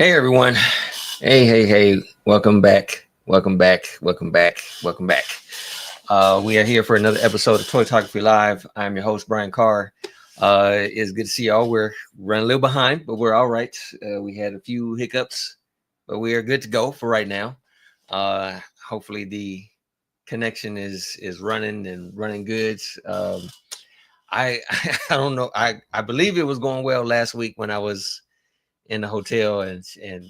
Hey everyone. Hey. Welcome back. Welcome back. We are here for another episode of Toy Photography Live. I'm your host, Brian Carr. It's good to see y'all. We're running a little behind, but we're all right. We had a few hiccups, but we are good to go for right now. Hopefully the connection is running and running good. I I don't know. I believe it was going well last week when I was in the hotel, and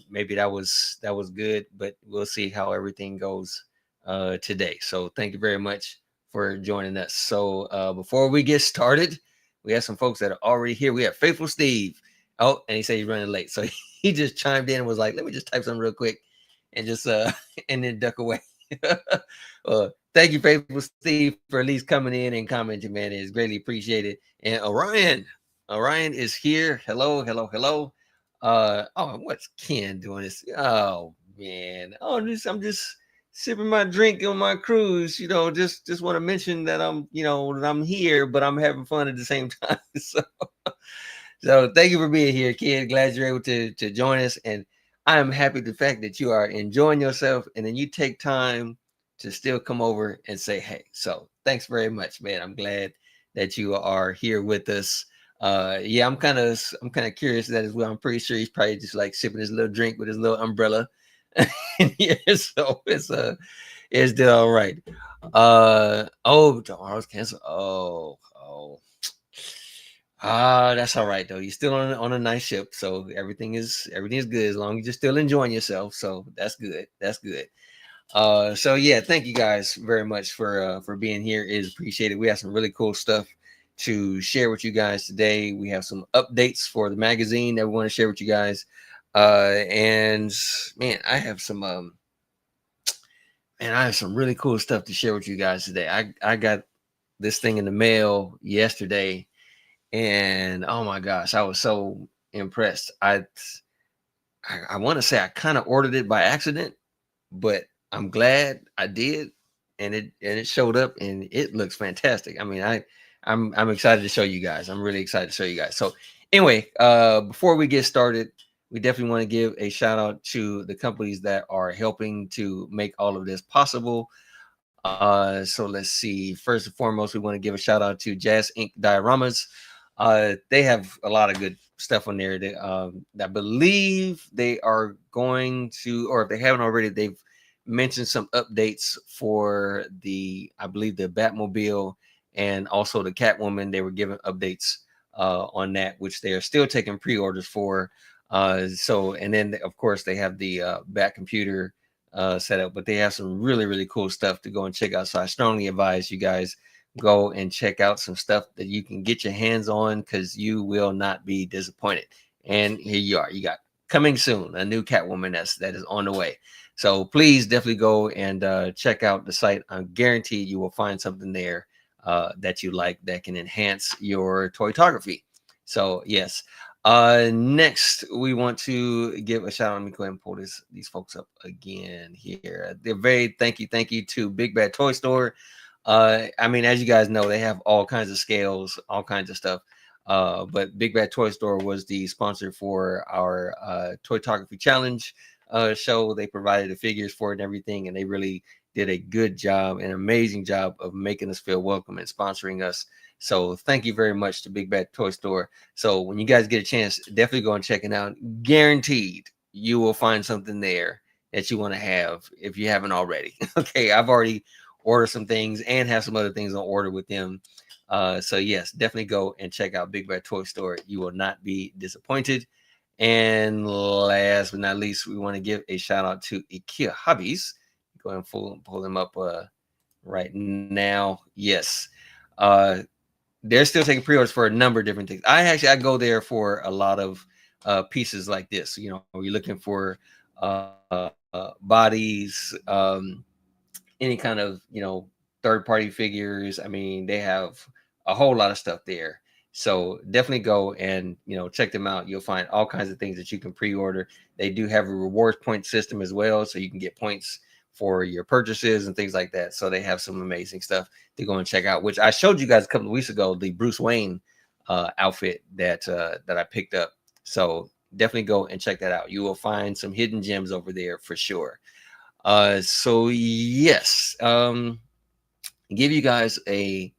maybe that was good, but we'll see how everything goes today. So thank you very much for joining us. So before we get started, we have some folks that are already here. We have Faithful Steve. Oh, and he said he's running late, so he just chimed in and was like, let me just type something real quick and just and then duck away. Thank you, Faithful Steve, for at least coming in and commenting, man. It's greatly appreciated. And Orion is here. Hello. Oh, what's Ken doing this? Oh man. I'm just sipping my drink on my cruise. Just want to mention that I'm here, but I'm having fun at the same time. So thank you for being here, Ken. Glad you're able to join us, and I am happy the fact that you are enjoying yourself, and then you take time to still come over and say hey. So thanks very much, man. I'm glad that you are here with us. Yeah, I'm kind of curious that as well. I'm pretty sure he's probably just like sipping his little drink with his little umbrella. Yeah, so it's still all right. Oh, tomorrow's canceled. Oh. That's all right though. You're still on a nice ship, so everything is good as long as you're still enjoying yourself. So that's good. That's good. So yeah, thank you guys very much for being here. It is appreciated. We have some really cool stuff to share with you guys today. We have some updates for the magazine that we want to share with you guys. And man, I have some really cool stuff to share with you guys today. I got this thing in the mail yesterday, and oh my gosh, I was so impressed. I want to say I kind of ordered it by accident, but I'm glad I did, and it showed up, and it looks fantastic. I mean, I'm excited to show you guys. I'm really excited to show you guys. So anyway, before we get started, we definitely want to give a shout out to the companies that are helping to make all of this possible. So let's see. First and foremost, we want to give a shout out to Jazz Ink Dioramas. They have a lot of good stuff on there. I believe they are going to, or if they haven't already, they've mentioned some updates for I believe the Batmobile and also the Catwoman. They were giving updates on that, which they are still taking pre-orders for. And then of course they have the Bat computer setup, but they have some really cool stuff to go and check out. So I strongly advise you guys go and check out some stuff that you can get your hands on, because you will not be disappointed. And here you are. You got coming soon a new Catwoman that is on the way. So please definitely go and check out the site. I'm guaranteed you will find something there that you like that can enhance your toy photography. So yes. Next, we want to give a shout out. Let me go ahead and pull these folks up again here. They're very thank you to Big Bad Toy Store. I mean, as you guys know, they have all kinds of scales, all kinds of stuff. But Big Bad Toy Store was the sponsor for our Toytography Challenge show. They provided the figures for it and everything, and they really did a good job, an amazing job of making us feel welcome and sponsoring us. So thank you very much to Big Bad Toy Store. So when you guys get a chance, definitely go and check it out. Guaranteed you will find something there that you want to have if you haven't already. Okay, I've already ordered some things and have some other things on order with them. So yes, definitely go and check out Big Bad Toy Store. You will not be disappointed. And last but not least, we want to give a shout out to IKEA Hobbies. Go ahead and pull them up right now. Yes. They're still taking pre-orders for a number of different things. I go there for a lot of pieces like this. You're looking for bodies, any kind of third-party figures. I mean, they have a whole lot of stuff there. So definitely go and check them out. You'll find all kinds of things that you can pre-order. They do have a rewards point system as well, so you can get points for your purchases and things like that. So they have some amazing stuff to go and check out, which I showed you guys a couple of weeks ago, the Bruce Wayne outfit that I picked up. So definitely go and check that out. You will find some hidden gems over there for sure. So yes, give you guys a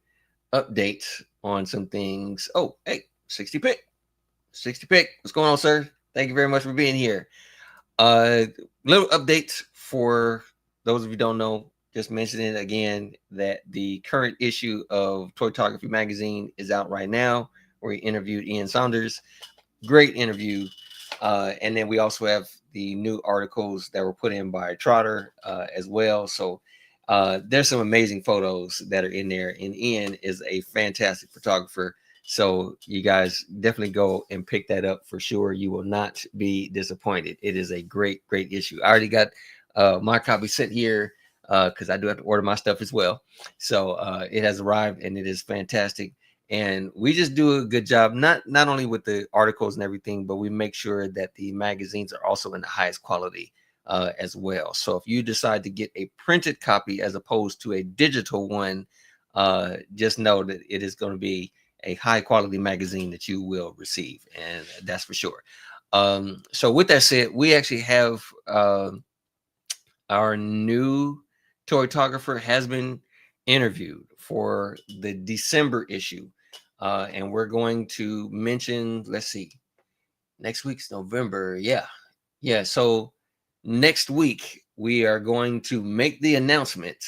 update on some things. Oh, hey, 60 pick. 60 pick. What's going on, sir? Thank you very much for being here. Little update for those of you who don't know, just mentioning again that the current issue of Toytography magazine is out right now, where we interviewed Ian Saunders. Great interview. And then we also have the new articles that were put in by Trotter as well. So there's some amazing photos that are in there. And Ian is a fantastic photographer. So you guys definitely go and pick that up for sure. You will not be disappointed. It is a great, great issue. I already got my copy sent here because I do have to order my stuff as well. So it has arrived and it is fantastic. And we just do a good job, not only with the articles and everything, but we make sure that the magazines are also in the highest quality as well. So if you decide to get a printed copy as opposed to a digital one, just know that it is going to be a high quality magazine that you will receive, and that's for sure. So with that said, we actually have our new toytographer has been interviewed for the December issue. And we're going to mention, let's see, next week's November. Yeah. Yeah. So next week, we are going to make the announcement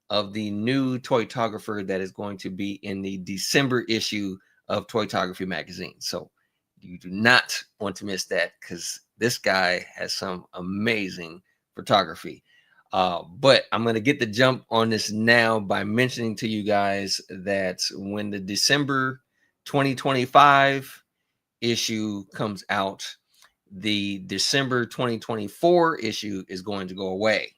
of the new toytographer that is going to be in the December issue of Toytography magazine. So you do not want to miss that because this guy has some amazing photography. But I'm going to get the jump on this now by mentioning to you guys that when the December 2025 issue comes out, the December 2024 issue is going to go away.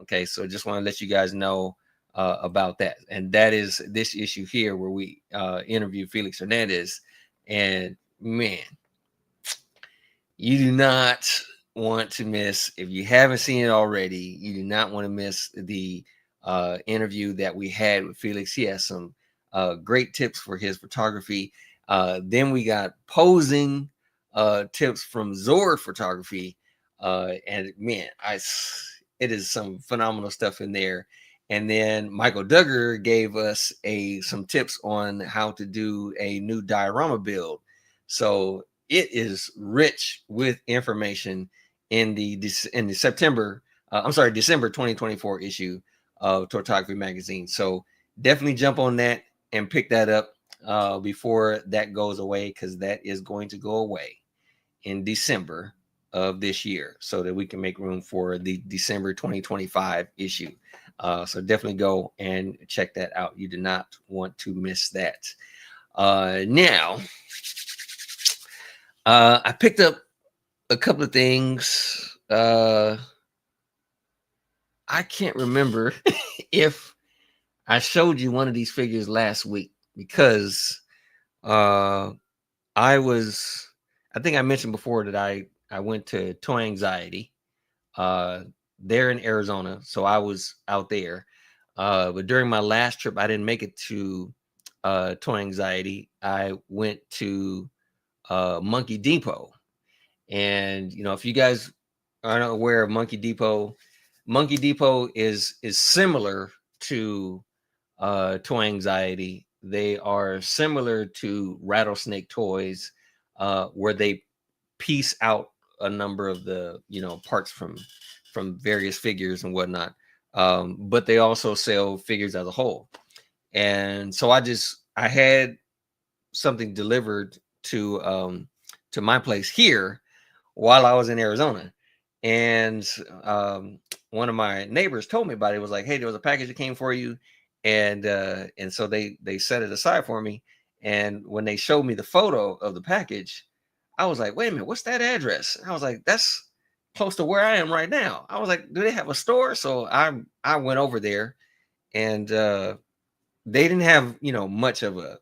Okay, so just want to let you guys know about that. And that is this issue here where we interview Felix Hernandez. And man, you do not want to miss, if you haven't seen it already, you do not want to miss the interview that we had with Felix. He has some great tips for his photography. Then we got posing tips from Zord Photography. And man, it is some phenomenal stuff in there. And then Michael Duggar gave us some tips on how to do a new diorama build. So it is rich with information in the December 2024 issue of Toytography magazine. So definitely jump on that and pick that up before that goes away, because that is going to go away in December of this year, so that we can make room for the December 2025 issue. So definitely go and check that out. You do not want to miss that. Now, I picked up a couple of things. I can't remember if I showed you one of these figures last week, because I think I mentioned before that I went to Toy Anxiety there in Arizona. So I was out there. But during my last trip, I didn't make it to Toy Anxiety. I went to Monkey Depot. And if you guys aren't aware of Monkey Depot is similar to Toy Anxiety. They are similar to Rattlesnake Toys, where they piece out a number of the parts from various figures and whatnot. But they also sell figures as a whole. And so I had something delivered to my place here while I was in Arizona. And one of my neighbors told me about it. It was like, hey, there was a package that came for you. And so they set it aside for me. And when they showed me the photo of the package, I was like, wait a minute, what's that address? And I was like, that's close to where I am right now. I was like, do they have a store? So I went over there, and they didn't have much of a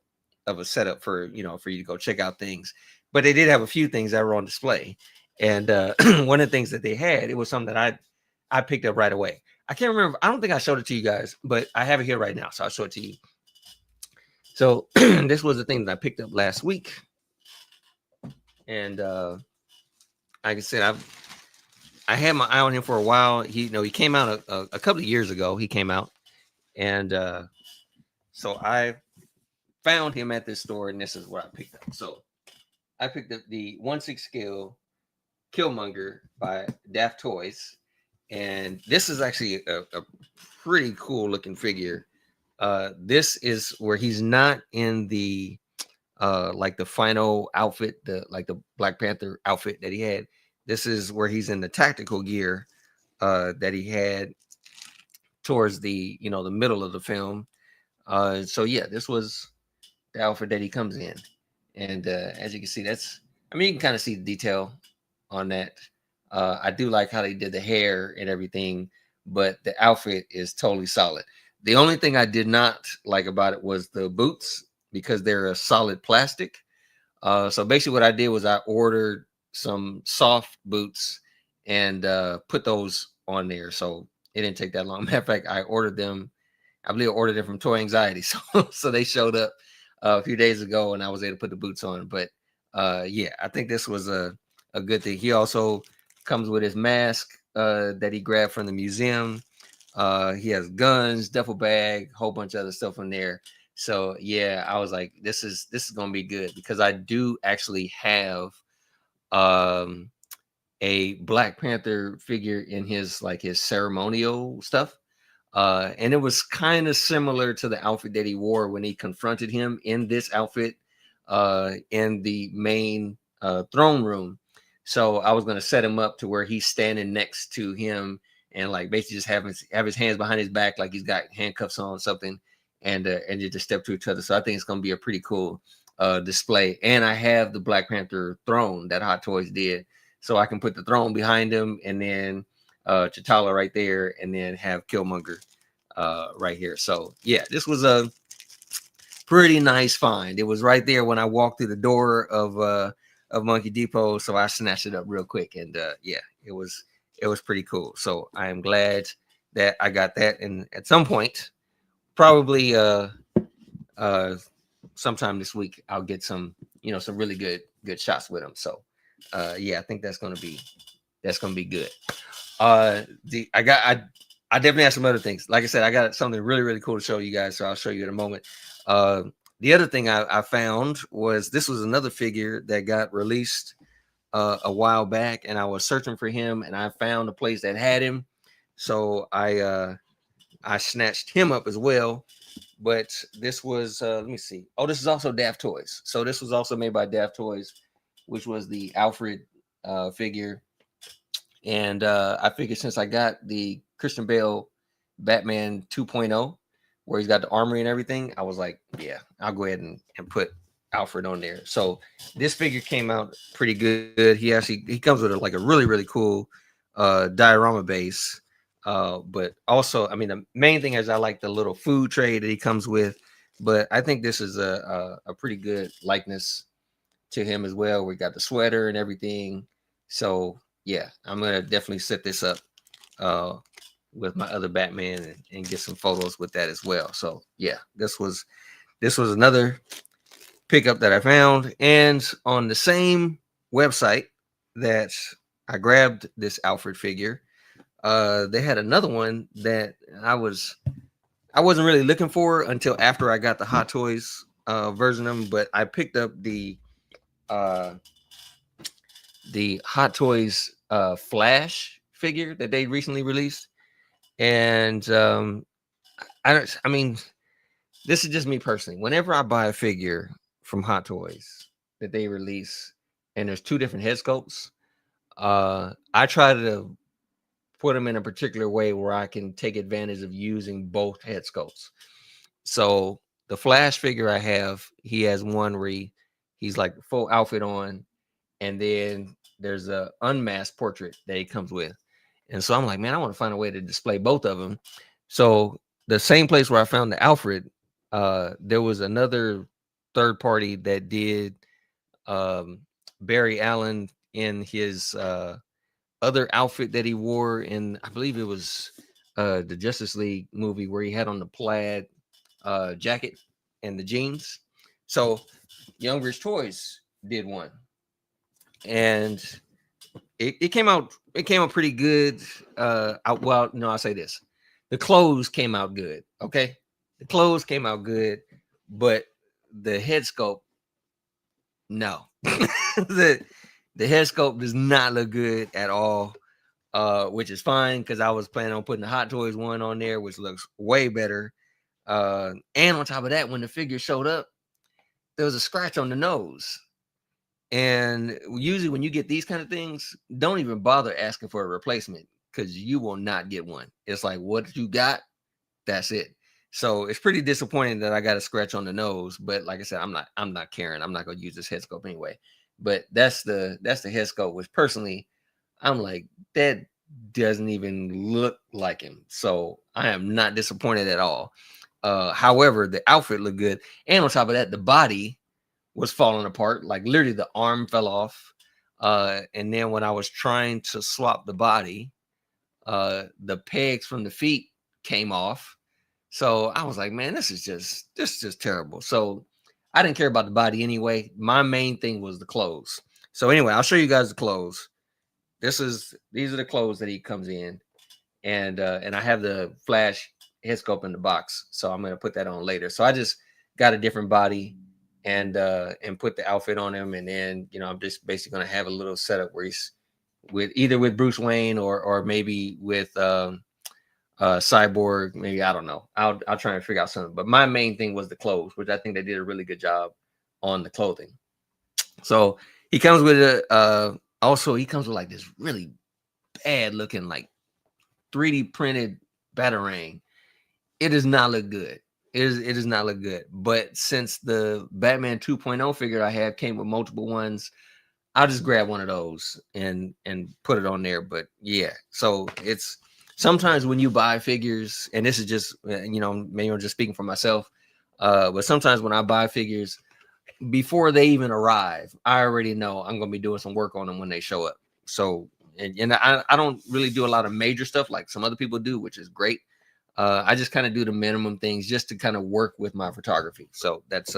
setup for you to go check out things, but they did have a few things that were on display. And one of the things that they had, it was something that I picked up right away. I can't remember. I don't think I showed it to you guys, but I have it here right now, so I'll show it to you. So this was the thing that I picked up last week, and like I said, I had my eye on him for a while. He came out a couple of years ago. He came out, and so I found him at this store, and this is what I picked up. So I picked up the 1/6 scale Killmonger by Daft Toys, and this is actually a pretty cool looking figure. This is where he's not in the like the final outfit, the Black Panther outfit that he had. This is where he's in the tactical gear that he had towards the middle of the film. So yeah, this was the outfit that he comes in, and as you can see, I mean, you can kind of see the detail on that. I do like how they did the hair and everything, but the outfit is totally solid. The only thing I did not like about it was the boots because they're a solid plastic. So basically, what I did was I ordered some soft boots and put those on there. So it didn't take that long. Matter of fact, I ordered them. I believe I ordered them from Toy Anxiety. So they showed up a few days ago, and I was able to put the boots on. But yeah, I think this was a good thing. He also comes with his mask that he grabbed from the museum. He has guns, duffel bag, whole bunch of other stuff in there. So yeah, I was like, this is gonna be good because I do actually have um a Black Panther figure in his ceremonial stuff. And it was kind of similar to the outfit that he wore when he confronted him in this outfit in the main throne room. So I was gonna set him up to where he's standing next to him and like basically just have his hands behind his back like he's got handcuffs on something, and you just step to each other. So I think it's gonna be a pretty cool display. And I have the Black Panther throne that Hot Toys did, so I can put the throne behind him and then T'Challa right there, and then have Killmonger right here. So yeah, this was a pretty nice find. It was right there when I walked through the door of Monkey Depot, so I snatched it up real quick, and yeah, it was pretty cool. So I am glad that I got that, and at some point, probably uh sometime this week, I'll get some really good shots with them. So yeah, I think that's gonna be good. The I definitely have some other things. Like I said, I got something really really cool to show you guys, so I'll show you in a moment. Uh, the other thing I found was this was another figure that got released a while back, and I was searching for him, and I found a place that had him, so I snatched him up as well. But this was let me see. Oh, this is also Daft Toys. So this was also made by Daft Toys, which was the Alfred figure. And I figured since I got the Christian Bale Batman 2.0, where he's got the armory and everything, I was like, yeah, I'll go ahead and put Alfred on there. So this figure came out pretty good. He comes with like a really really cool diorama base. But also, I mean, the main thing is I like the little food tray that he comes with. But I think this is a pretty good likeness to him as well. We got the sweater and everything. So yeah, I'm gonna definitely set this up uh with my other Batman and get some photos with that as well. So yeah, this was another pickup that I found, and on the same website that I grabbed this Alfred figure, they had another one that I wasn't really looking for until after I got the Hot Toys version of them, but I picked up uh the Hot Toys Flash figure that they recently released, and I mean, this is just me personally. Whenever I buy a figure from Hot Toys that they release, and there's two different head sculpts, I try to put them in a particular way where I can take advantage of using both head sculpts. So the Flash figure I have, he has one where he's like full outfit on, and then there's a unmasked portrait that he comes with. And so I'm like, man, I want to find a way to display both of them. So the same place where I found the Alfred, there was another third party that did um, Barry Allen in his other outfit that he wore in, I believe it was the Justice League movie where he had on the plaid jacket and the jeans. So Young Rich Toys did one, and it came out pretty good. Well, no, I'll say this. The clothes came out good. Okay. The clothes came out good, but the head sculpt, no. the the head sculpt does not look good at all. Which is fine because I was planning on putting the Hot Toys one on there, which looks way better. And on top of that, when the figure showed up, there was a scratch on the nose. And usually, when you get these kind of things, don't even bother asking for a replacement because you will not get one. It's like what you got, that's it. So it's pretty disappointing that I got a scratch on the nose. But like I said, I'm not caring. I'm not gonna use this head sculpt anyway. But that's the head sculpt, which personally, I'm like, that doesn't even look like him. So I am not disappointed at all. However, the outfit looked good. And on top of that, the body was falling apart. Like literally the arm fell off. And then when I was trying to swap the body, the pegs from the feet came off. So I was like, man, this is just terrible. So I didn't care about the body anyway. My main thing was the clothes. So anyway, I'll show you guys the clothes. These are the clothes that he comes in, and I have the Flash head sculpt in the box, so I'm gonna put that on later. So I just got a different body and put the outfit on him, and then I'm just basically gonna have a little setup where he's with Bruce Wayne or maybe with Cyborg, maybe, I don't know. I'll try and figure out something. But my main thing was the clothes, which I think they did a really good job on the clothing. So he comes with also he comes with like this really bad looking like 3D printed Batarang. It does not look good. It does not look good. But since the Batman 2.0 figure I have came with multiple ones, I'll just grab one of those and put it on there. But yeah, so it's sometimes when you buy figures, and this is just maybe I'm just speaking for myself, but sometimes when I buy figures, before they even arrive, I already know I'm gonna be doing some work on them when they show up. So and I don't really do a lot of major stuff like some other people do, which is great. I just kind of do the minimum things just to kind of work with my photography. So that's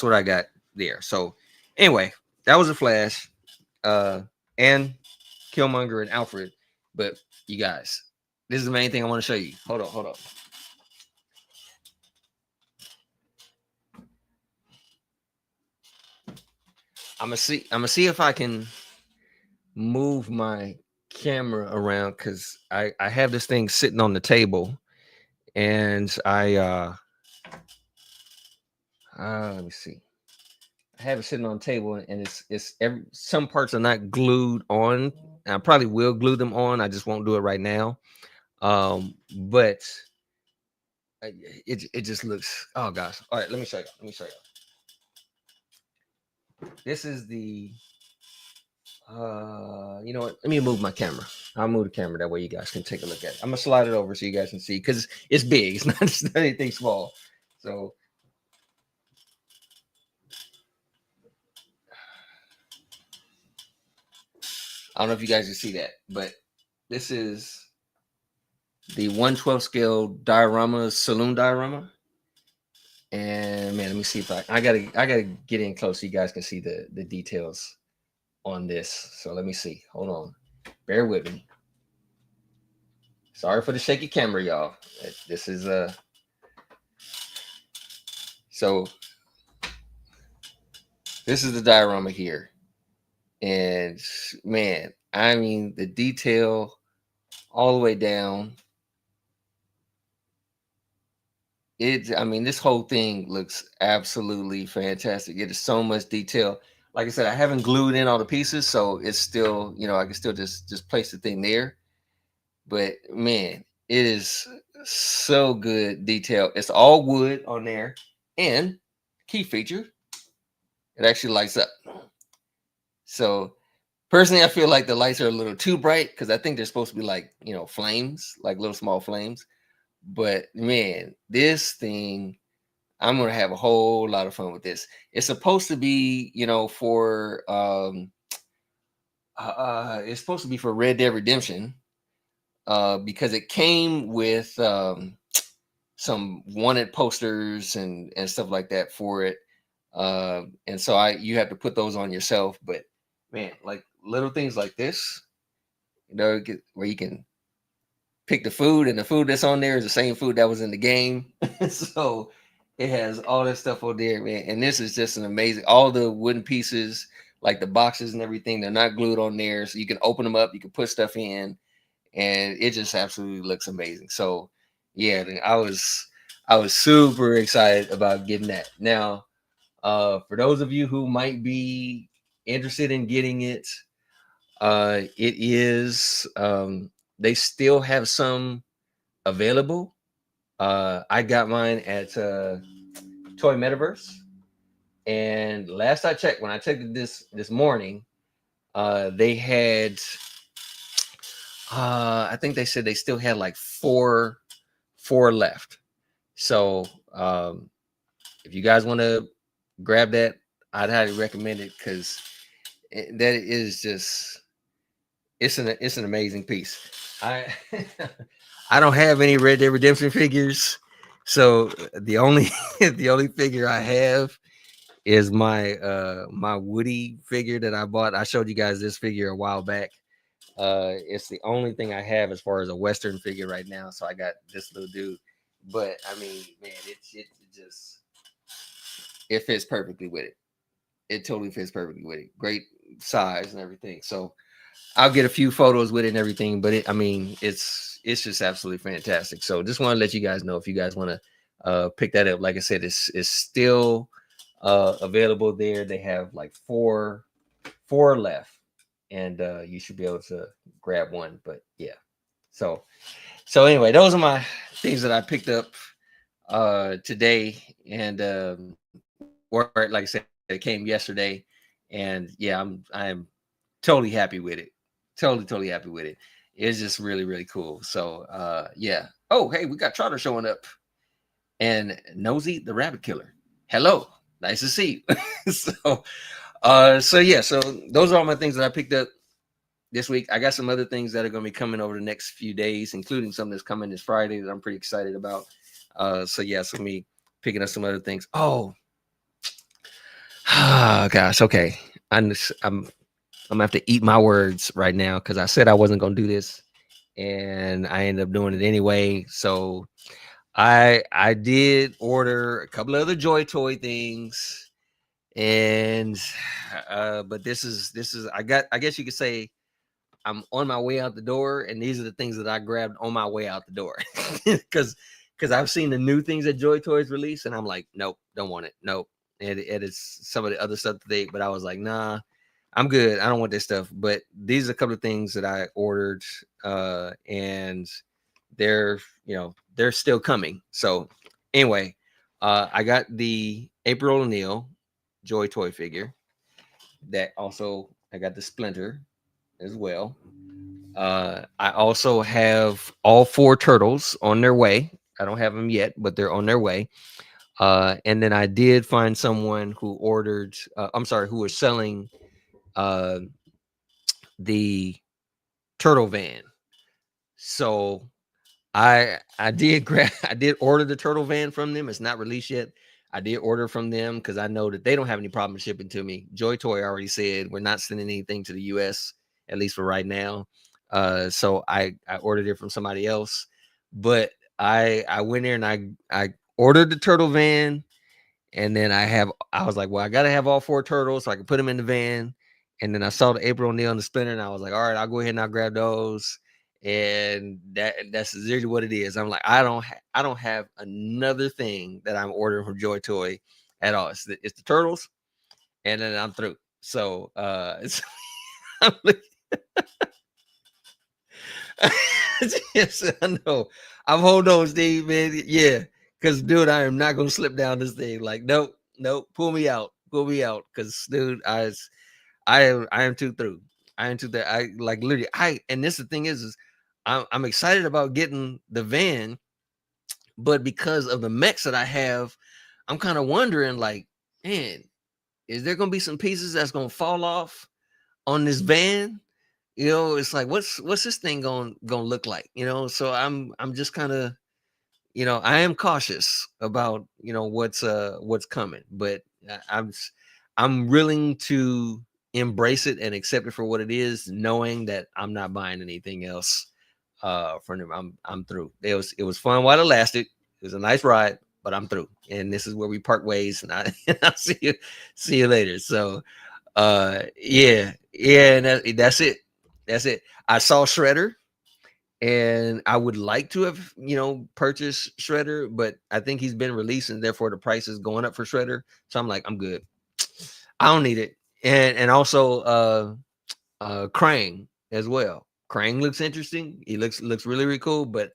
what I got there. So anyway, that was a Flash, and Killmonger and Alfred. But you guys, this is the main thing I want to show you. Hold on. I'm gonna see if I can move my camera around because I have this thing sitting on the table, and let me see. I have it sitting on the table, and some parts are not glued on. I probably will glue them on. I just won't do it right now. But it just looks. Oh gosh! All right, let me show you. This is the. You know what? Let me move my camera. I'll move the camera that way you guys can take a look at it. I'm gonna slide it over so you guys can see because it's big. It's not anything small. So I don't know if you guys can see that, but this is the 1/12 scale diorama, saloon diorama. And man, let me see if I gotta get in close so you guys can see the details on this. So let me see. Hold on. Bear with me. Sorry for the shaky camera, y'all. This is so this is the diorama here. And man, I mean the detail all the way down. I mean, this whole thing looks absolutely fantastic. It is so much detail. Like I said, I haven't glued in all the pieces, so it's still, I can still just place the thing there. But man, it is so good detail. It's all wood on there, and key feature, it actually lights up. So personally, I feel like the lights are a little too bright because I think they're supposed to be like, flames, like little small flames. But man, this thing, I'm gonna have a whole lot of fun with this. It's supposed to be, for it's supposed to be for Red Dead Redemption, because it came with some wanted posters and stuff like that for it. And so you have to put those on yourself. But man, like little things like this, where you can pick the food, and the food that's on there is the same food that was in the game. So it has all that stuff on there, man. And this is just an amazing. All the wooden pieces, like the boxes and everything, they're not glued on there, so you can open them up. You can put stuff in, and it just absolutely looks amazing. So yeah, I was super excited about getting that. Now, for those of you who might be interested in getting it, it is they still have some available. I got mine at Toy Metaverse, and last I checked, when I checked it this morning, they had I think they said they still had like four left. So if you guys want to grab that, I'd highly recommend it, because that is just it's an amazing piece. I I don't have any Red Dead Redemption figures, so the only the only figure I have is my Woody figure that I bought. I showed you guys this figure a while back. It's the only thing I have as far as a Western figure right now. So I got this little dude, but I mean, man, it just it fits perfectly with it. It totally fits perfectly with it. Great size and everything. So I'll get a few photos with it and everything, but I mean, it's just absolutely fantastic. So just want to let you guys know, if you guys want to pick that up. Like I said, it's still available there. They have like four left, and you should be able to grab one. But yeah, so anyway, those are my things that I picked up today, and or like I said, it came yesterday, and yeah, I'm totally happy with it. Totally happy with it. It's just really cool. So yeah. Oh, hey, we got Trotter showing up, and Nosy the Rabbit Killer. Hello, nice to see you. So yeah, so those are all my things that I picked up this week. I got some other things that are going to be coming over the next few days, including some that's coming this Friday that I'm pretty excited about. So yeah, so me picking up some other things. Oh, gosh, okay. I'm gonna have to eat my words right now, because I said I wasn't gonna do this, and I ended up doing it anyway. So I did order a couple of other Joy Toy things, and but this is I guess you could say I'm on my way out the door, and these are the things that I grabbed on my way out the door, because I've seen the new things that Joy Toys release, and I'm like, nope, don't want it, nope. And it is some of the other stuff today, but I was like, nah, I'm good. I don't want this stuff. But these are a couple of things that I ordered, and they're they're still coming. So anyway, I got the April O'Neil Joy Toy figure. That also I got the Splinter as well. I also have all four turtles on their way. I don't have them yet, but they're on their way. And then I did find someone who ordered. I'm sorry, who was selling uh, the turtle van. So I did grab I did order the turtle van from them. It's not released yet. I did order from them because I know that they don't have any problem shipping to me. Joy Toy already said we're not sending anything to the US, at least for right now. So I ordered it from somebody else. But I went there and I ordered the turtle van, and then I was like, well, I gotta have all four turtles so I can put them in the van. And then I saw the April O'Neil and the Splinter, and I was like, all right, I'll go ahead and I'll grab those. And that's exactly what it is. I'm like, I don't have another thing that I'm ordering from Joy Toy at all. It's the turtles, and then I'm through. So I'm like, yes, I know. I'm holding on, Steve, man. Yeah, because dude, I am not gonna slip down this thing. Like, nope, pull me out, because dude, I am too through. I am too through. I like literally. And this the thing is I'm excited about getting the van, but because of the mechs that I have, I'm kind of wondering, like, man, is there gonna be some pieces that's gonna fall off on this van? It's like, what's this thing gonna look like? So I'm just kind of, I am cautious about what's coming, but I'm willing to embrace it and accept it for what it is, knowing that I'm not buying anything else from them. I'm through. It was fun while it lasted. It was a nice ride, but I'm through. And this is where we part ways. And I'll see you later. So yeah, and that's it. That's it. I saw Shredder, and I would like to have purchased Shredder, but I think he's been released, and therefore the price is going up for Shredder. So I'm like, I'm good. I don't need it. And also Krang as well. Krang looks interesting. He looks really, really cool, but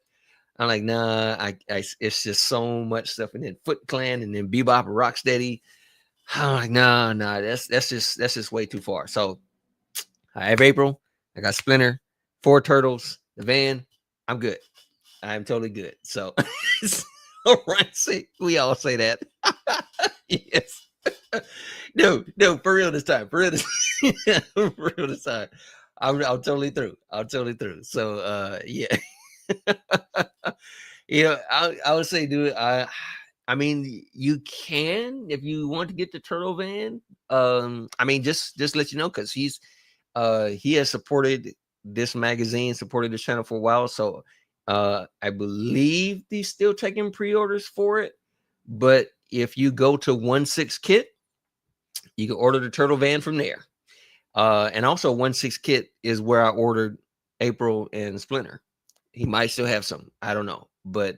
I'm like, nah, it's just so much stuff. And then Foot Clan and then Bebop and Rocksteady. I'm like, nah, that's just way too far. So I have April, I got Splinter, 4 Turtles, the van. I'm good. I'm totally good. So, all right, see, we all say that. Yes. No, for real this time. For real this time. I'm totally through. So yeah. I would say, dude, I mean, you can if you want to get the Turtle van. I mean, just let you know, because he has supported this magazine, supported this channel for a while. So I believe he's still taking pre-orders for it. But if you go to 1/6 Kit, you can order the Turtle van from there. And also 1/6 Kit is where I ordered April and Splinter. He might still have some. I don't know. But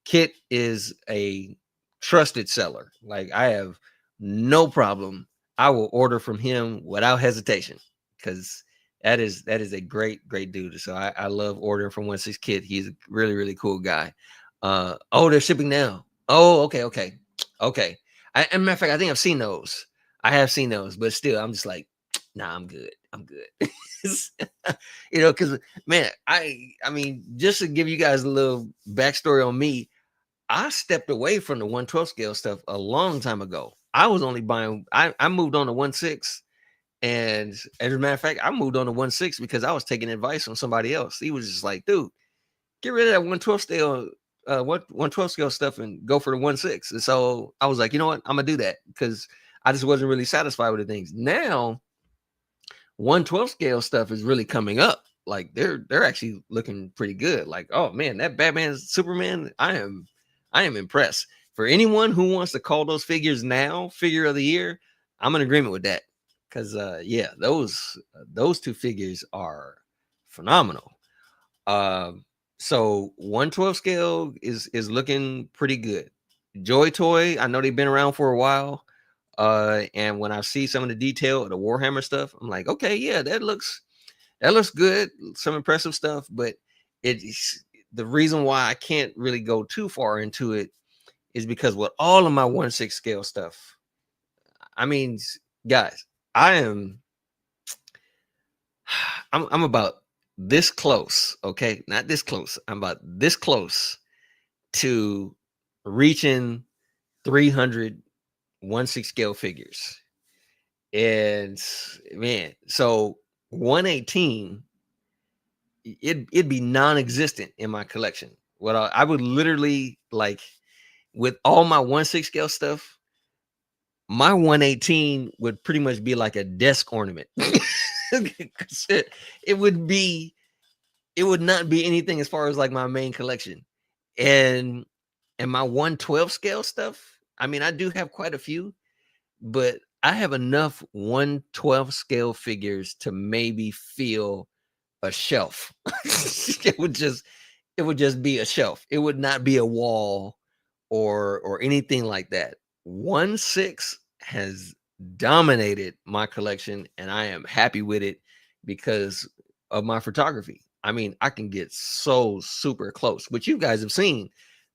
Kit is a trusted seller. Like, I have no problem. I will order from him without hesitation, because that is a great dude. So I love ordering from 1/6 Kit. He's a really, really cool guy. Oh, they're shipping now. Oh, okay. And matter of fact, I think I've seen those. I have seen those, but still, I'm just like, nah, I'm good. Because man, I mean, just to give you guys a little backstory on me, I stepped away from the 1/12 scale stuff a long time ago. I was only buying. I moved on to 1/6, and as a matter of fact, I moved on to 1/6 because I was taking advice from somebody else. He was just like, dude, get rid of that 1/12 scale, 1/12 scale stuff, and go for the 1/6. And so I was like, you know what, I'm gonna do that, because I just wasn't really satisfied with the things. Now 1/12 scale stuff is really coming up. Like, they're actually looking pretty good. Like, oh man, that Batman Superman, I am impressed. For anyone who wants to call those figures now figure of the year, I'm in agreement with that. Because yeah, those 2 figures are phenomenal. So 1/12 scale is looking pretty good. Joy Toy, I know they've been around for a while. And when I see some of the detail of the Warhammer stuff, I'm like, okay, yeah, that looks good. Some impressive stuff, but it's the reason why I can't really go too far into it is because with all of my 1/6 scale stuff, I mean, guys, I'm about this close, okay? Not this close. I'm about this close to reaching 300 1/6 scale figures. And man, so 118, it'd be non-existent in my collection. What I would literally, like, with all my 1/6 scale stuff, my 118 would pretty much be like a desk ornament. it would not be anything as far as like my main collection. And my 1/12 scale stuff, I mean, I do have quite a few, but I have enough 1/12 scale figures to maybe fill a shelf. it would just be a shelf. It would not be a wall or anything like that. 1/6 has dominated my collection, and I am happy with it because of my photography. I mean, I can get so super close, which you guys have seen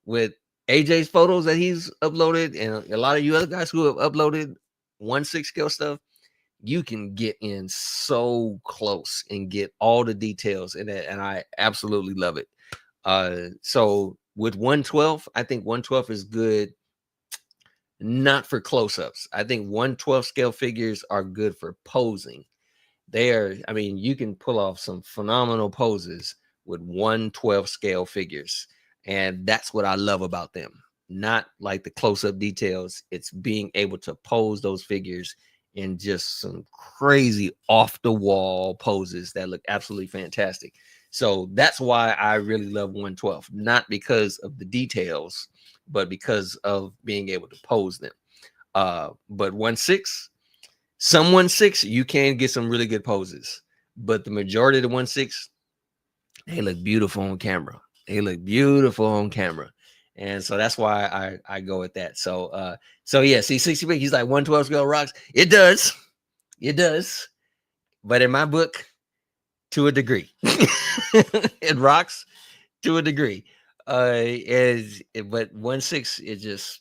with AJ's photos that he's uploaded, and a lot of you other guys who have uploaded 1/6 scale stuff. You can get in so close and get all the details in it, and I absolutely love it. So with 1/12, I think 1/12 is good, not for close-ups. I think 1/12 scale figures are good for posing. I mean, you can pull off some phenomenal poses with 1/12 scale figures, and that's what I love about them. Not like the close-up details. It's being able to pose those figures in just some crazy off the wall poses that look absolutely fantastic. So that's why I really love 112, not because of the details, but because of being able to pose them. But 1.6, some 1.6, you can get some really good poses, but the majority of the 1.6, they look beautiful on camera. They look beautiful on camera. And so that's why I go with that. So yeah, see 60 big, he's like 112 scale rocks. It does. It does. But in my book, to a degree. It rocks to a degree. But 1.6, it just,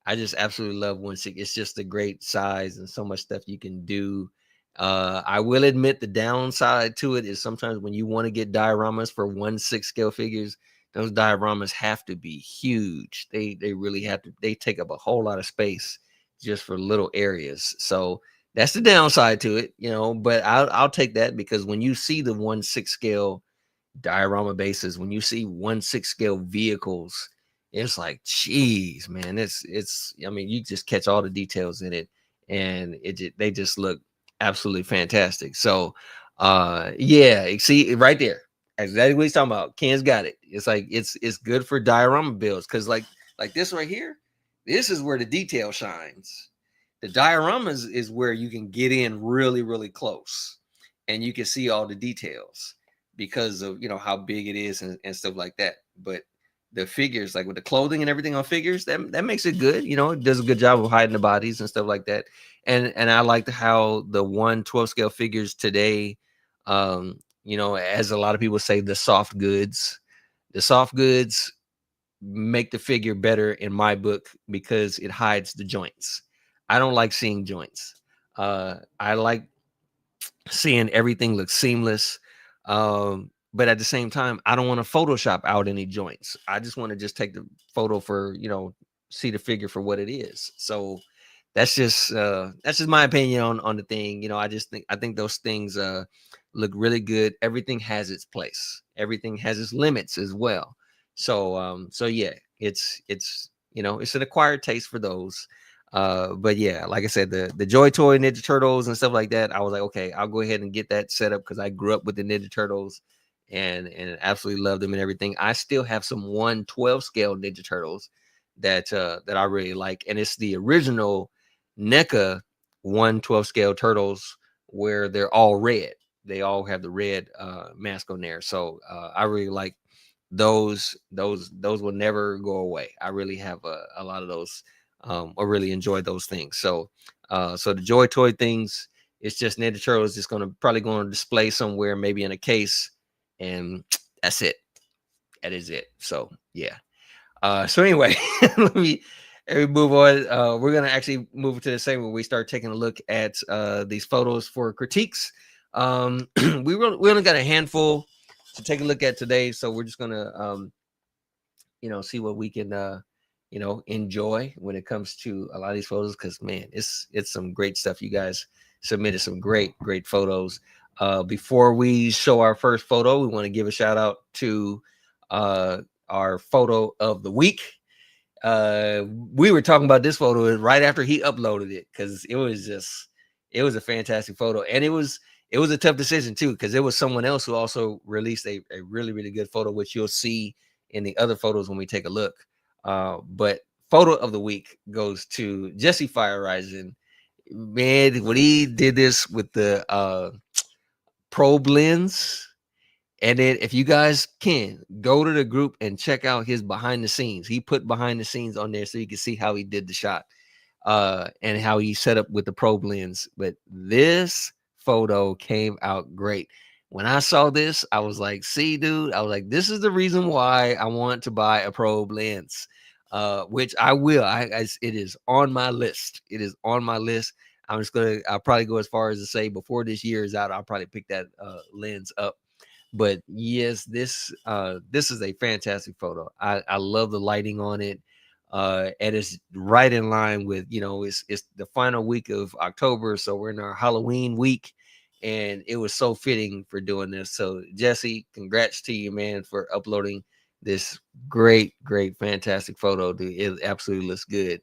I just absolutely love 1.6. It's just a great size and so much stuff you can do. I will admit the downside to it is sometimes when you want to get dioramas for 1.6 scale figures, those dioramas have to be huge. They really have to. They take up a whole lot of space just for little areas. So that's the downside to it, you know. But I'll take that, because when you see the 1.6 scale diorama bases, when you see 1.6 scale vehicles, it's like, geez, man, it's I mean, you just catch all the details in it, and they just look absolutely fantastic. So yeah, see right there, exactly what he's talking about. Ken's got it. It's like it's good for diorama builds, because like this right here, this is where the detail shines. The dioramas is where you can get in really, really close, and you can see all the details because of, you know, how big it is and stuff like that. But the figures, like with the clothing and everything on figures, that makes it good. You know, it does a good job of hiding the bodies and stuff like that. And I liked how the 1/12 scale figures today, you know, as a lot of people say, the soft goods make the figure better in my book because it hides the joints. I don't like seeing joints. I like seeing everything look seamless. But at the same time, I don't want to Photoshop out any joints. I just want to just take the photo for, you know, see the figure for what it is. So that's just my opinion on the thing. You know, I think those things look really good. Everything has its place. Everything has its limits as well. So yeah, it's you know, it's an acquired taste for those. But yeah, like I said, the Joy Toy Ninja Turtles and stuff like that, I was like, okay, I'll go ahead and get that set up because I grew up with the Ninja Turtles and absolutely loved them and everything. I still have some 1/12 scale Ninja Turtles that I really like, and it's the original NECA 1/12 scale turtles where they're all red. They all have the red mask on there. So I really like those will never go away. I really have a lot of those. I really enjoy those things. So the Joy Toy things, it's just Ninja Turtles just probably going to display somewhere, maybe in a case, and that's it. That is it. So yeah. So anyway, let me move on. We're gonna actually move to the segment where we start taking a look at these photos for critiques. We only got a handful to take a look at today, so we're just gonna you know, see what we can you know, enjoy when it comes to a lot of these photos, because man, it's some great stuff. You guys submitted some great photos. Before we show our first photo, we want to give a shout out to our photo of the week. We were talking about this photo right after he uploaded it, because it was a fantastic photo, and it was a tough decision too, because there was someone else who also released a really good photo, which you'll see in the other photos when we take a look. But photo of the week goes to Jesse Fire Rising. Man, when he did this with the probe lens, and then if you guys can go to the group and check out his behind the scenes, he put behind the scenes on there so you can see how he did the shot and how he set up with the probe lens. But this photo came out great. When I saw this, I was like, see, dude, I was like, this is the reason why I want to buy a probe lens, which I will. It is on my list. It is on my list. I'll probably go as far as to say before this year is out, I'll probably pick that lens up. But yes, this is a fantastic photo. I love the lighting on it. And it's right in line with, you know, it's the final week of October, so we're in our Halloween week, and it was so fitting for doing this. So Jesse, congrats to you, man, for uploading this great fantastic photo, dude. It absolutely looks good.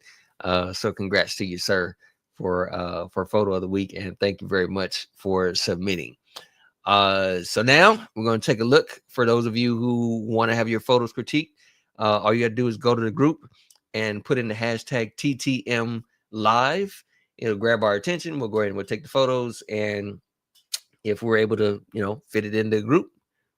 So congrats to you, sir, for photo of the week, and thank you very much for submitting. So now we're going to take a look. For those of you who want to have your photos critiqued, all you got to do is go to the group and put in the hashtag TTM live. It'll grab our attention. We'll go ahead and we'll take the photos, and if we're able to, fit it in the group,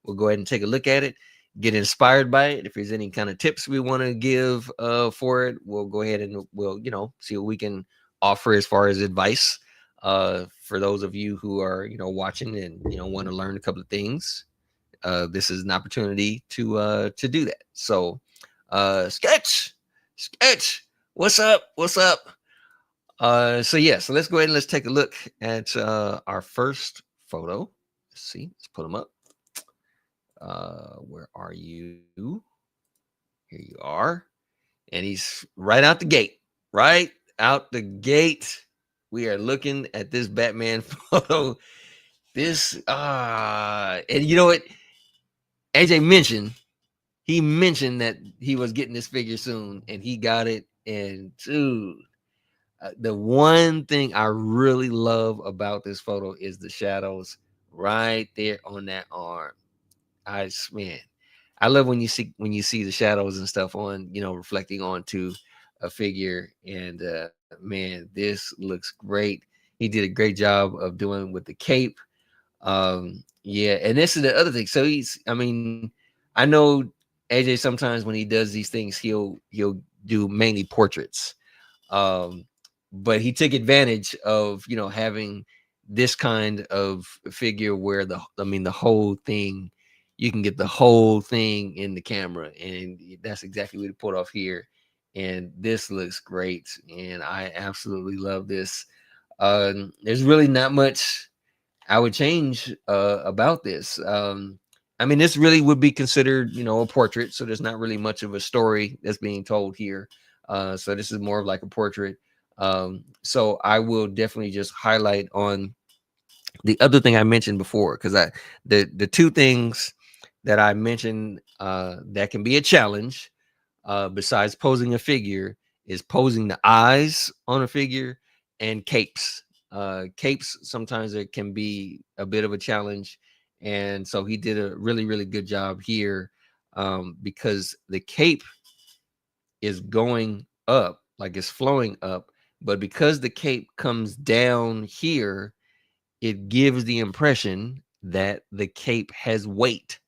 we'll go ahead and take a look at it, get inspired by it. If there's any kind of tips we want to give for it, we'll go ahead and we'll, see what we can offer as far as advice. For those of you who are, watching and, want to learn a couple of things, this is an opportunity to do that. So, sketch, what's up? So let's go ahead and let's take a look at our first photo. Let's see. Let's put them up. Where are you? Here you are. And he's right out the gate. Right out the gate. We are looking at this Batman photo. This and you know what? AJ mentioned that he was getting this figure soon, and he got it. And dude, the one thing I really love about this photo is the shadows right there on that arm. I love when you see the shadows and stuff on, reflecting onto a figure. And man, this looks great. He did a great job of doing with the cape. Yeah, and this is the other thing. So I know AJ sometimes when he does these things, he'll do mainly portraits. But he took advantage of having this kind of figure where the whole thing, you can get the whole thing in the camera, and that's exactly what he put off here. And this looks great, and I absolutely love this. There's really not much I would change about this. This really would be considered, a portrait, so there's not really much of a story that's being told here. So this is more of like a portrait. So I will definitely just highlight on the other thing I mentioned before, because the two things that I mentioned that can be a challenge, besides posing a figure, is posing the eyes on a figure and capes. Capes, sometimes it can be a bit of a challenge, and so he did a really, really good job here, because the cape is going up, like it's flowing up, but because the cape comes down here, it gives the impression that the cape has weight.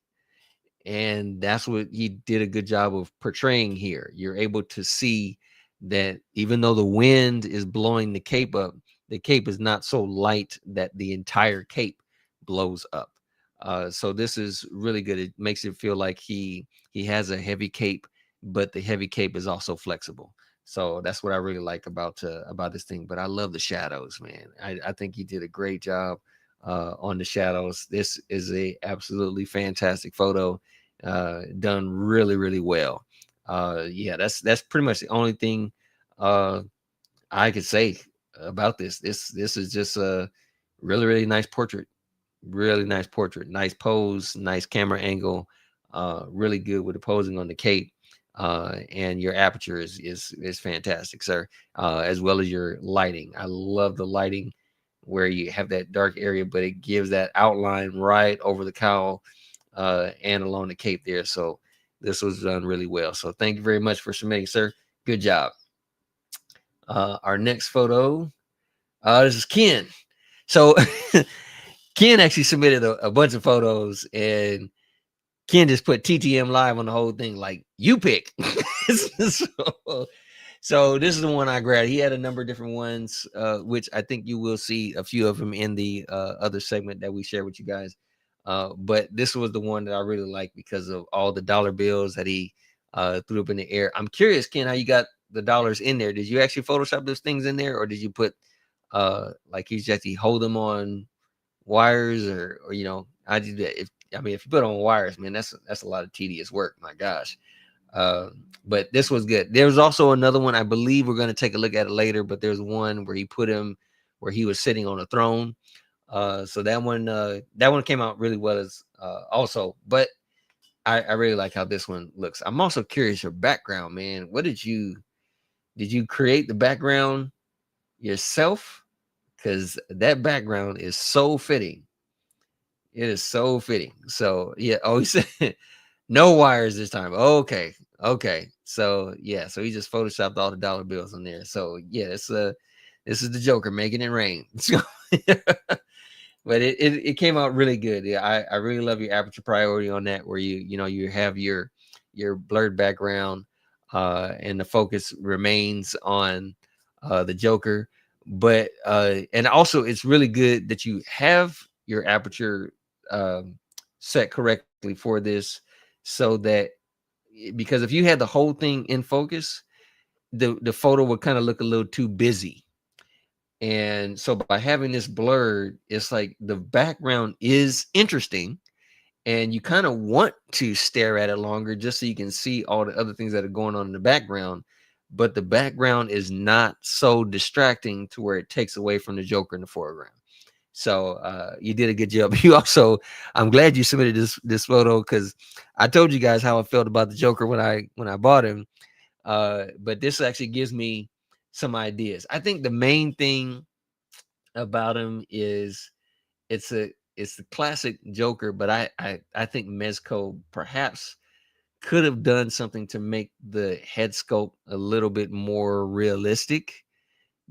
And that's what he did a good job of portraying here. You're able to see that even though the wind is blowing the cape up, the cape is not so light that the entire cape blows up. So this is really good. It makes it feel like he has a heavy cape, but the heavy cape is also flexible. So that's what I really like about this thing. But I love the shadows, man. I think he did a great job on the shadows. This is a absolutely fantastic photo, done really, really well. Yeah, that's pretty much the only thing I could say about this. This is just a really, really nice portrait. Really nice portrait. Nice pose, nice camera angle. Really good with the posing on the cape. And your aperture is fantastic, sir. As well as your lighting. I love the lighting where you have that dark area, but it gives that outline right over the cowl and along the cape there. So this was done really well. So thank you very much for submitting, sir. Good job. Our next photo, this is Ken. So Ken actually submitted a bunch of photos, and Ken just put TTM live on the whole thing, like, you pick. So this is the one I grabbed. He had a number of different ones, which I think you will see a few of them in the other segment that we share with you guys. But this was the one that I really liked because of all the dollar bills that he threw up in the air. I'm curious, Ken, how you got the dollars in there. Did you actually Photoshop those things in there, or did you put like he's actually hold them on wires, or I did that? If you put on wires, man, that's a lot of tedious work. My gosh. But this was good. There was also another one. I believe we're going to take a look at it later, but there's one where he put him where he was sitting on a throne. So that one came out really well as also, but I really like how this one looks. I'm also curious your background, man. What did you create the background yourself, because that background is so fitting. It is so fitting. So yeah. Oh, he said no wires this time. Okay. Okay. So yeah. So he just photoshopped all the dollar bills on there. So yeah, this is the Joker making it rain. So, but it came out really good. Yeah, I really love your aperture priority on that, where you have your blurred background, and the focus remains on the Joker. But and also it's really good that you have your aperture um, set correctly for this, so that because if you had the whole thing in focus, the photo would kind of look a little too busy. And so by having this blurred, it's like the background is interesting and you kind of want to stare at it longer just so you can see all the other things that are going on in the background. But the background is not so distracting to where it takes away from the Joker in the foreground. So you did a good job. You also, I'm glad you submitted this photo, because I told you guys how I felt about the Joker when I bought him. But this actually gives me some ideas. I think the main thing about him is it's the classic Joker, but I think Mezco perhaps could have done something to make the head sculpt a little bit more realistic,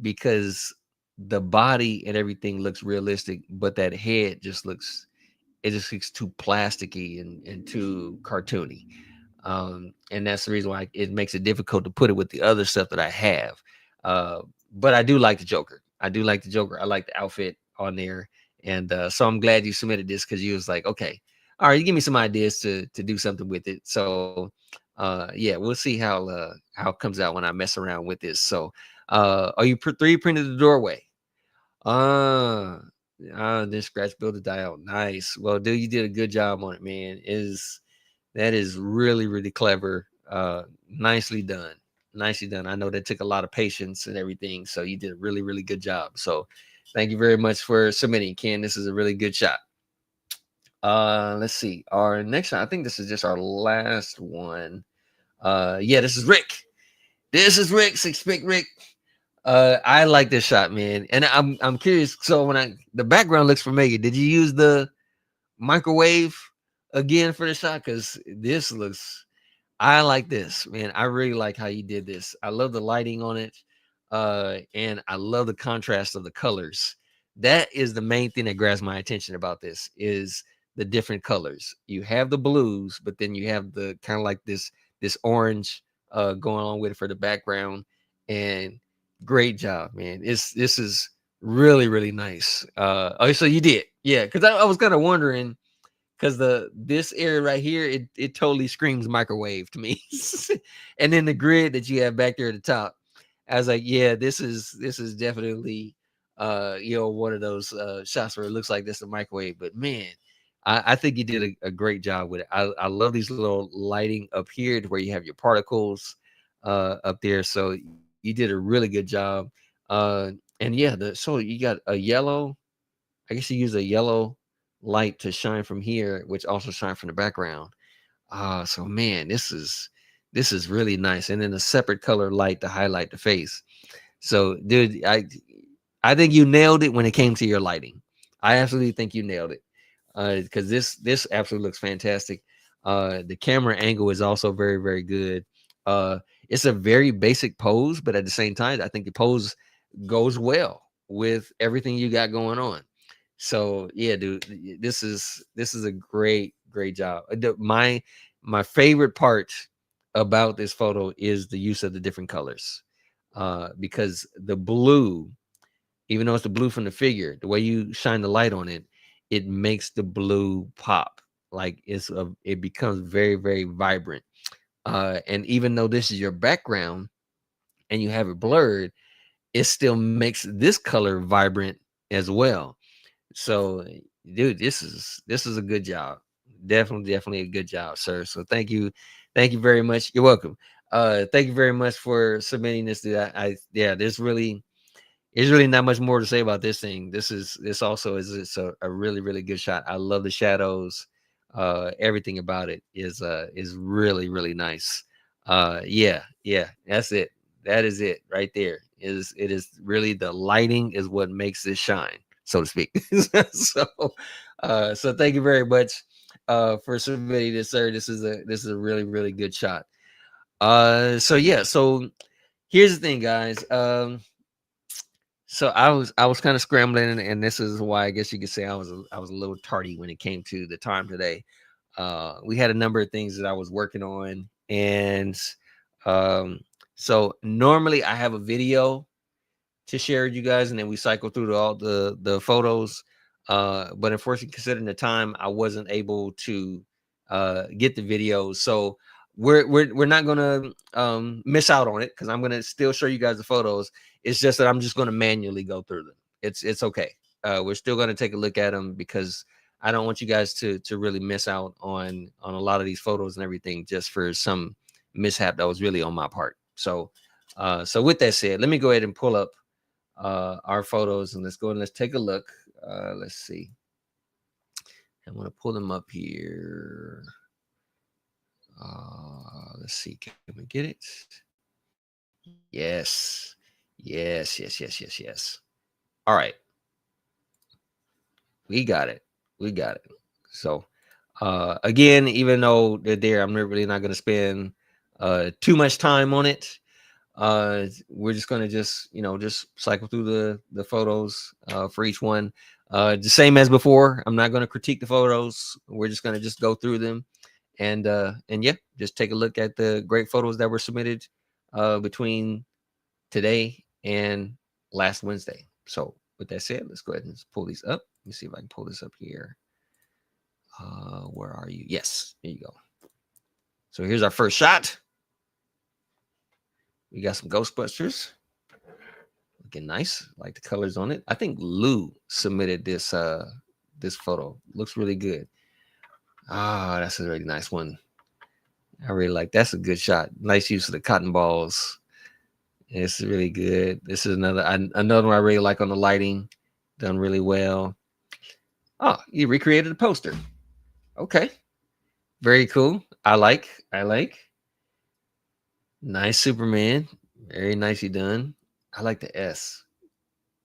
because the body and everything looks realistic, but that head just looks too plasticky and too cartoony. And that's the reason why it makes it difficult to put it with the other stuff that I have. Uh, but I do like the Joker. I do like the Joker. I like the outfit on there, and so I'm glad you submitted this, because you was like, okay, all right, you give me some ideas to do something with it. So yeah, we'll see how it comes out when I mess around with this. So are you 3D printed the doorway? Uh this scratch builder dial. Nice. Well, dude, you did a good job on it, man. Is That is really, really clever. Nicely done. Nicely done. I know that took a lot of patience and everything. So you did a really, really good job. So thank you very much for submitting, Ken. This is a really good shot. Let's see. Our next shot, I think this is just our last one. Yeah, this is Rick. This is Rick, Six Pick Rick. I like this shot, man. And I'm curious. So the background looks familiar. Did you use the microwave again for the shot? Because this looks, I like this, man. I really like how you did this. I love the lighting on it. And I love the contrast of the colors. That is the main thing that grabs my attention about this is the different colors. You have the blues, but then you have the kind of like this orange going on with it for the background. And great job, man. This is really, really nice. Oh, so you did. Yeah, because I was kind of wondering, because this area right here, it totally screams microwave to me. And then the grid that you have back there at the top, I was like, yeah, this is definitely one of those shots where it looks like this is a microwave. But man, I think you did a great job with it. I love these little lighting up here to where you have your particles up there. So you did a really good job. And yeah, so you got a yellow, I guess you use a yellow light to shine from here, which also shine from the background. So man, this is really nice. And then a separate color light to highlight the face. So, dude, I think you nailed it when it came to your lighting. I absolutely think you nailed it. Because this absolutely looks fantastic. The camera angle is also very, very good. It's a very basic pose, but at the same time, I think the pose goes well with everything you got going on. So yeah, dude, this is a great job. My favorite part about this photo is the use of the different colors, because the blue, even though it's the blue from the figure, the way you shine the light on it, it makes the blue pop. Like it becomes very, very vibrant. And even though this is your background and you have it blurred, it still makes this color vibrant as well. So, dude, this is a good job. Definitely a good job, sir. So thank you very much. You're welcome. Thank you very much for submitting this. Dude. Yeah, there's really not much more to say about this thing. This also is it's a really, really good shot. I love the shadows. Everything about it is really, really nice. Yeah, that's it. That is it right there. It is really the lighting is what makes this shine, so to speak. So so thank you very much for submitting this, sir. This is a really, really good shot. So yeah, so here's the thing, guys. So I was kind of scrambling, and this is why I guess you could say I was a little tardy when it came to the time today. We had a number of things that I was working on, and um, so normally I have a video to share with you guys, and then we cycle through all the photos. But unfortunately, considering the time, I wasn't able to get the videos. So we're not gonna miss out on it because I'm gonna still show you guys the photos. It's just that I'm just gonna manually go through them. It's okay. We're still gonna take a look at them because I don't want you guys to really miss out on a lot of these photos and everything just for some mishap that was really on my part. So so with that said, let me go ahead and pull up our photos, and let's go and let's take a look. Let's see. I'm gonna pull them up here. Let's see. Can we get it? Yes. Yes. All right. We got it. We got it. So again, even though they're there, I'm really not gonna spend too much time on it. We're just gonna just just cycle through the photos for each one. The same as before. I'm not gonna critique the photos. We're just gonna just go through them and yeah, just take a look at the great photos that were submitted between today and last Wednesday. So with that said, let's go ahead and pull these up. Let me see if I can pull this up here. Where are you? Yes, there you go. So here's our first shot. We got some Ghostbusters. Looking nice. Like the colors on it. I think Lou submitted this photo. Looks really good. Ah, that's a really nice one. I really like that's a good shot. Nice use of the cotton balls. It's really good. This is another one I really like on the lighting. Done really well. Oh, you recreated a poster. Okay. Very cool. I like. Nice Superman. Very nicely done. I like the S.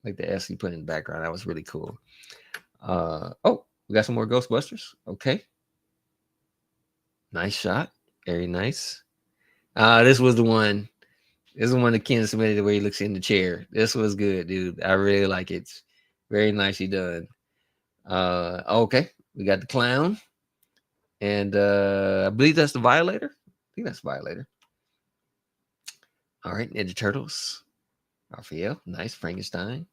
Like the S you put in the background. That was really cool. Oh, we got some more Ghostbusters. Okay. Nice shot. Very nice. This was the one. This is the one that Ken submitted where he looks in the chair. This was good, dude. I really like it. Very nicely done. Okay. We got the clown. And I believe that's the Violator. I think that's Violator. All right, Ninja Turtles. Raphael, nice. Frankenstein.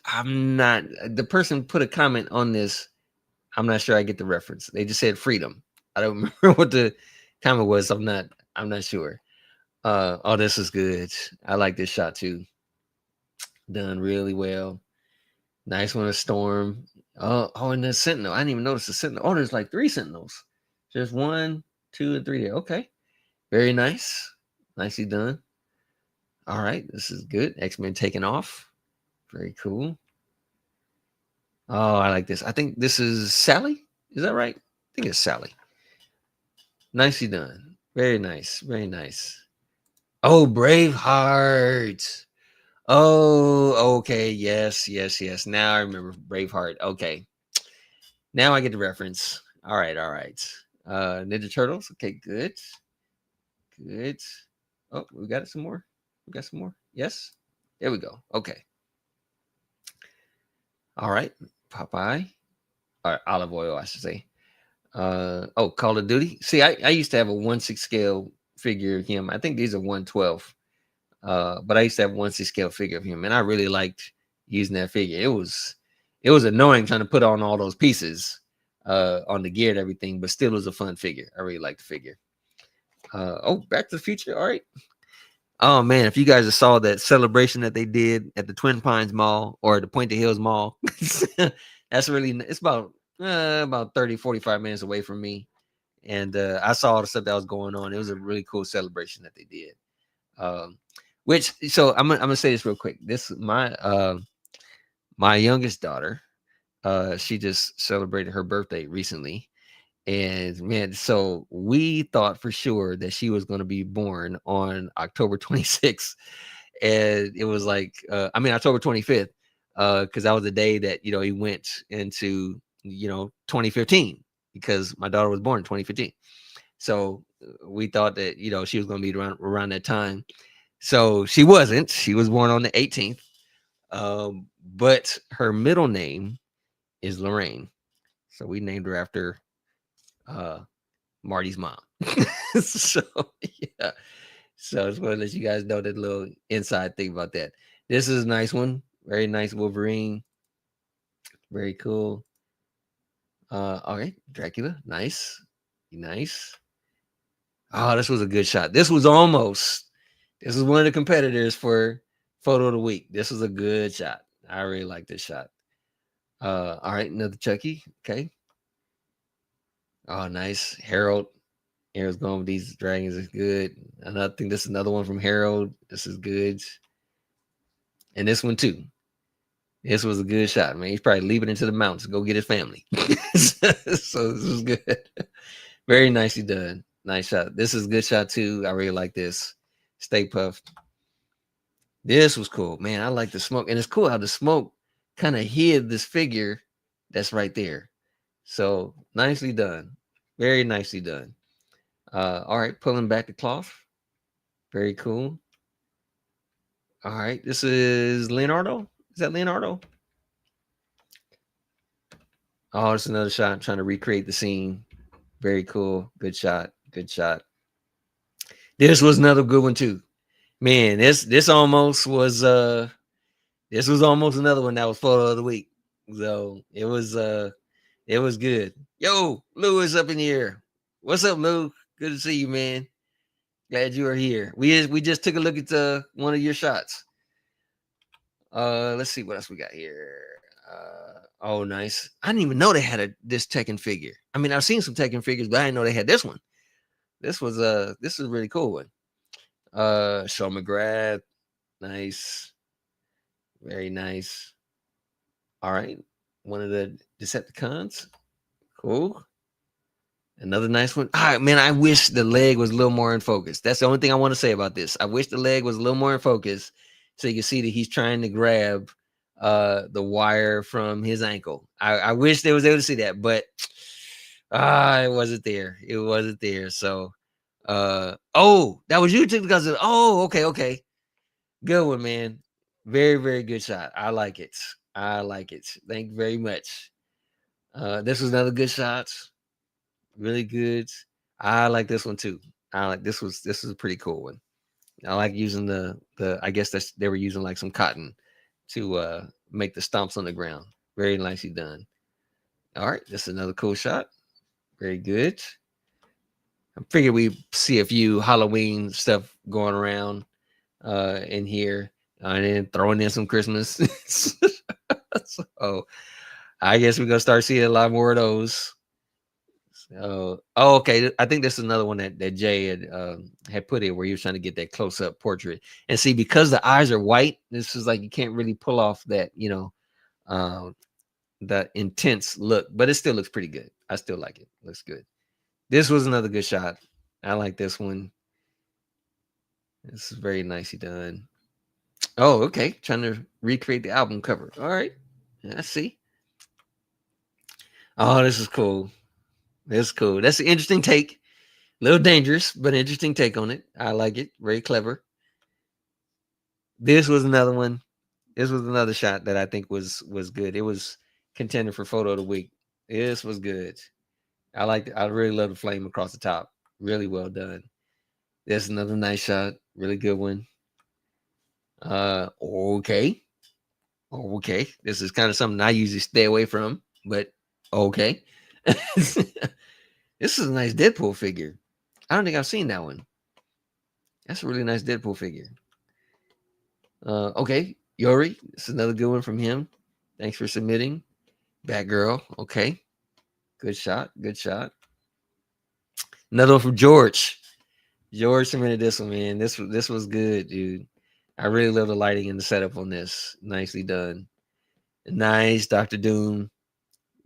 I'm not the person put a comment on this. I'm not sure I get the reference. They just said freedom. I don't remember what the comment was. I'm not sure. Oh, this is good. I like this shot too. Done really well. Nice one, a storm. Oh, and the sentinel. I didn't even notice the sentinel. Oh, there's like 3 sentinels. There's 1, 2, and 3 there. Okay. Very nice. Nicely done. All right. This is good. X-Men taking off. Very cool. Oh, I like this. I think this is Sally. Is that right? I think it's Sally. Nicely done. Very nice. Very nice. Oh, Braveheart. Oh, okay. Yes. Now I remember Braveheart. Okay. Now I get the reference. All right. Ninja Turtles. Okay, good. Oh, we got some more. Yes. There we go. Okay. All right. Popeye. Or olive oil, I should say. Oh, Call of Duty. See, I used to have a 1/6 scale figure of him. I think these are 1/12. But I used to have 1/6 scale figure of him, and I really liked using that figure. It was annoying trying to put on all those pieces on the gear and everything, but still was a fun figure. I really liked the figure. Oh, Back to the Future. All right. Oh man, if you guys saw that celebration that they did at the Twin Pines Mall or the Pointed Hills Mall, that's really it's about 30, 45 minutes away from me. And I saw all the stuff that was going on. It was a really cool celebration that they did. Which so I'm gonna say this real quick. This my youngest daughter, she just celebrated her birthday recently, And man, so we thought for sure that she was going to be born on October 26th. And it was like, I mean, October 25th, because that was the day that, he went into, 2015, because my daughter was born in 2015. So we thought that, she was going to be around that time. So she wasn't. She was born on the 18th. But her middle name is Lorraine. So we named her after uh, Marty's mom. So yeah. So I just want to let you guys know that little inside thing about that. This is a nice one. Very nice Wolverine. Very cool. Okay, Dracula. Nice. Nice. Oh, this was a good shot. This was one of the competitors for photo of the week. This was a good shot. I really like this shot. All right, another Chucky. Okay. Oh, nice. Harold. Harold's going with these dragons is good. And I think this is another one from Harold. This is good. And this one too. This was a good shot, man. He's probably leaving into the mountains to go get his family. So this was good. Very nicely done. Nice shot. This is a good shot too. I really like this. Stay puffed. This was cool, man. I like the smoke, and it's cool how the smoke kind of hid this figure that's right there. So nicely done. Very nicely done. All right, pulling back the cloth. Very cool. All right, this is Leonardo. Is that Leonardo? Oh, it's another shot. I'm trying to recreate the scene. Very cool. Good shot. Good shot. This was another good one too. Man, this almost was this was almost another one that was photo of the week. So it was good. Yo, Lou is up in here. What's up, Lou? Good to see you, man. Glad you are here. We just took a look at one of your shots. Let's see what else we got here. Oh, nice. I didn't even know they had this Tekken figure. I mean, I've seen some Tekken figures, but I didn't know they had this one. This was a really cool one. Sean McGrath, nice, very nice. All right, one of the Decepticons, cool. Another nice one. All right, man. I wish the leg was a little more in focus. That's the only thing I want to say about this. I wish the leg was a little more in focus, so you can see that he's trying to grab the wire from his ankle. I wish they was able to see that, but it wasn't there. It wasn't there. So oh, that was you too, because of okay. Good one, man. Very, very good shot. I like it. I like it. Thank you very much. This was another good shot. Really good. I like this one too. I like this was a pretty cool one. I like using the I guess they were using like some cotton to make the stomps on the ground. Very nicely done. All right, this is another cool shot. Very good. I figured we see a few Halloween stuff going around in here, and then throwing in some Christmas. So I guess we're gonna start seeing a lot more of those. So, okay. I think this is another one that Jay had put in, where he was trying to get that close up portrait, and see, because the eyes are white, this is like you can't really pull off that um, that intense look, but it still looks pretty good. I still like it. Looks good. This was another good shot. I like this one. This is very nicely done. Oh, okay. Trying to recreate the album cover. All right. I see. Oh, this is cool. This is cool. That's an interesting take. A little dangerous, but interesting take on it. I like it. Very clever. This was another one. This was another shot that I think was good. It was contender for photo of the week. This was good. I really love the flame across the top. Really well done. There's another nice shot. Really good one. Okay. Okay. This is kind of something I usually stay away from, but okay. This is a nice Deadpool figure. I don't think I've seen that one. That's a really nice Deadpool figure. Okay. Yori. This is another good one from him. Thanks for submitting. Batgirl. Okay. Good shot. Good shot. Another one from George. George submitted this one, man. This was good, dude. I really love the lighting and the setup on this. Nicely done. Nice, Doctor Doom.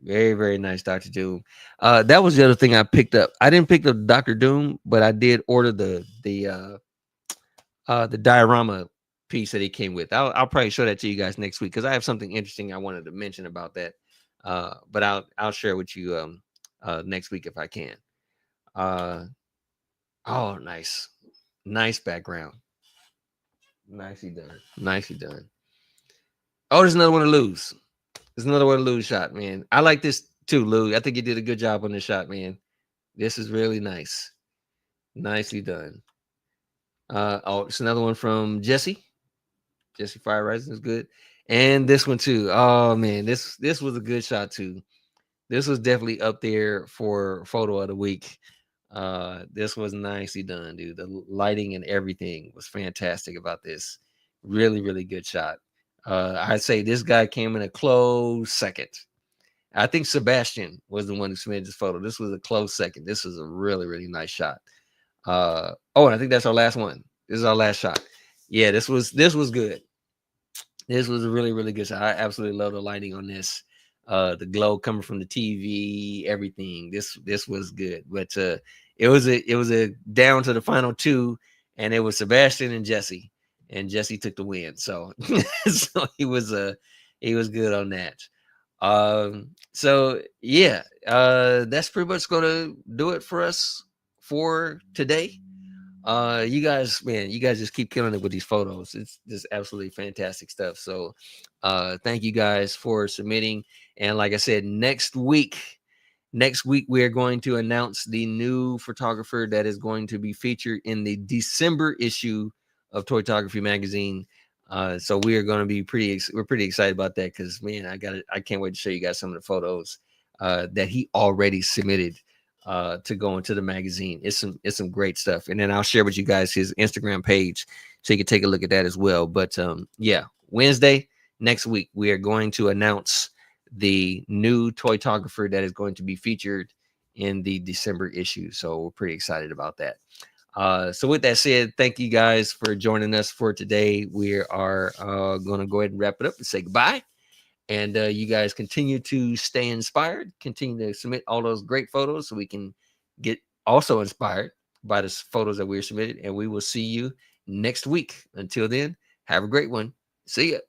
Very, very nice, Dr. Doom. That was the other thing I picked up. I didn't pick up Dr. Doom, but I did order the diorama piece that he came with. I'll probably show that to you guys next week because I have something interesting I wanted to mention about that. But I'll share with you next week if I can. Uh, oh, nice, nice background, nicely done, nicely done. Oh, there's another one to lose. There's another one to lose shot, man. I like this too, Lou. I think you did a good job on this shot, man. This is really nice, nicely done. Oh, it's another one from Jesse. Jesse Fire Rising is good. And this one too. Oh man, this was a good shot too. This was definitely up there for photo of the week. This was nicely done, dude. The lighting and everything was fantastic about this. Really, really good shot. I'd say this guy came in a close second. I think Sebastian was the one who submitted this photo. This was a close second. This was a really, really nice shot. And I think that's our last one. This is our last shot. Yeah, this was good. This was a really, really good shot. I absolutely love the lighting on this. The glow coming from the TV, everything. This was good. But it was a down to the final two, and it was Sebastian and Jesse. And Jesse took the win. So so he was good on that. So yeah, that's pretty much gonna do it for us for today. You guys, man, you guys just keep killing it with these photos. It's just absolutely fantastic stuff. So thank you guys for submitting. And like I said, next week we are going to announce the new photographer that is going to be featured in the December issue of Toytography magazine. So we are going to be we're pretty excited about that because man, I can't wait to show you guys some of the photos that he already submitted to go into the magazine. It's some great stuff. And then I'll share with you guys his Instagram page so you can take a look at that as well. But yeah, Wednesday next week we are going to announce the new Toytographer that is going to be featured in the December issue. So we're pretty excited about that. So with that said, thank you guys for joining us for today. We are going to go ahead and wrap it up and say goodbye. And you guys continue to stay inspired, continue to submit all those great photos so we can get also inspired by the photos that we're submitted. And we will see you next week. Until then, have a great one. See ya.